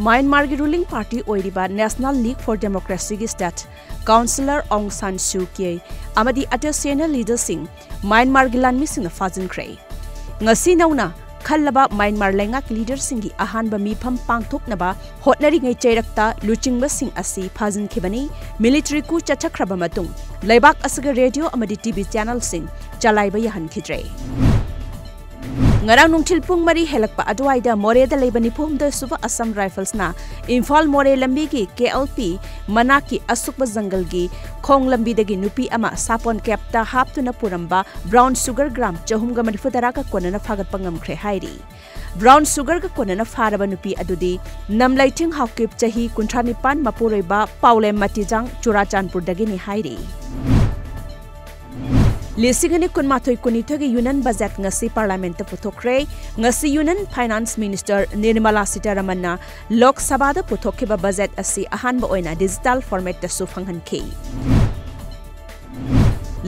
Myanmar की ruling party ओइरिबा National League for Democracy की state councillor Aung San Suu Kyi amadi अटे senior leader sing Myanmar की लानमी सिंह फाजिन क्रे ngasi nauna khallaba Myanmar lengak leader singi ahanba mifam pangthoknaba hotnari ngai cheirakta luchingba sing asi phajin khibani military ku chachakraba matung leibak asaga radio amadi TV channel sing chalaiba yahan khidre ngarang nungthil pung mari helakpa adwaida moreda leibani phumda suba Assam Rifles na Imphal more lambi gi KLP manaki asukba jungle gi khong lambi dagi nupi ama sapon capta haptuna puramba brown sugar gram chahumga marifudara ka konana phagat pangam khre hairi brown sugar ka konana faraba nupi adudi namlaiting hawkip chahi 39 mapuroiba paulem matijang churachandpur dagi ni hairi Lisingani kunmathoi kunithogi Union budget ngasi parliament puthokre ngasi Union Finance Minister Nirmala Sitharaman na Lok Sabha da puthokhiba budget asi ahanba oina digital format ta su phanghanki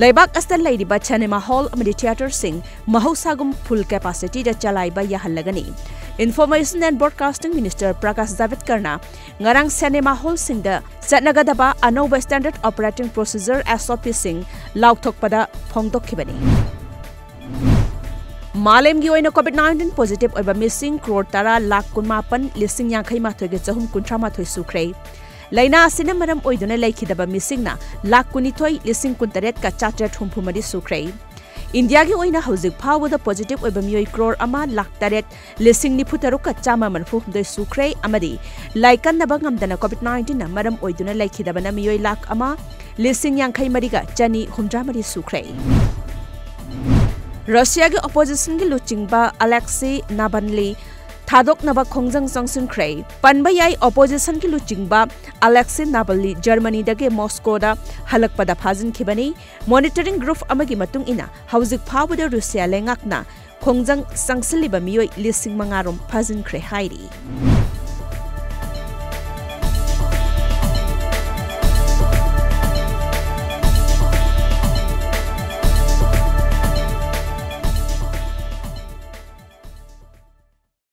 Laibak astal lairiba cinema hall amadi theater sing mahausagum full capacity da chalaiba yahallagani Information and Broadcasting Minister Prakash Javadekar na ngarang cinema hall sing da satnagadaba anoba standard operating procedure SOP sing lauthokpada phongdokhibani Malem gi oina COVID-19 positive oiba missing crore tara lakh kunmapan lising yankhai mathoi ge chahum kunthra mathoi sukhrei Laina asina maram oiduna laikhidaba missing na lakh kunithoi lising kuntaret ka charter humphumadi sukhrei India ki oina hauzik phawada positive oiba mioi crore ama lakh taret lising nifutaruk ka chama manfu doi sukhrei amadi laikan naba ngamdana COVID-19 na maram oiduna laikhidaba na mioi lakh ama lising yankhai mariga chani humdra mari sukhrei Russia ki opposition ki luchingba Alexei Navalny Thadok naba khongjang sangsun khrei panba yai opposition ki luchingba Alexei Navalny Germany dage Moscow da halakpada phajin khibani monitoring group amagi matung ina hauzik phawada Russia lengakna khongjang sangsiliba mioi lising mangarom phajin khrei hairi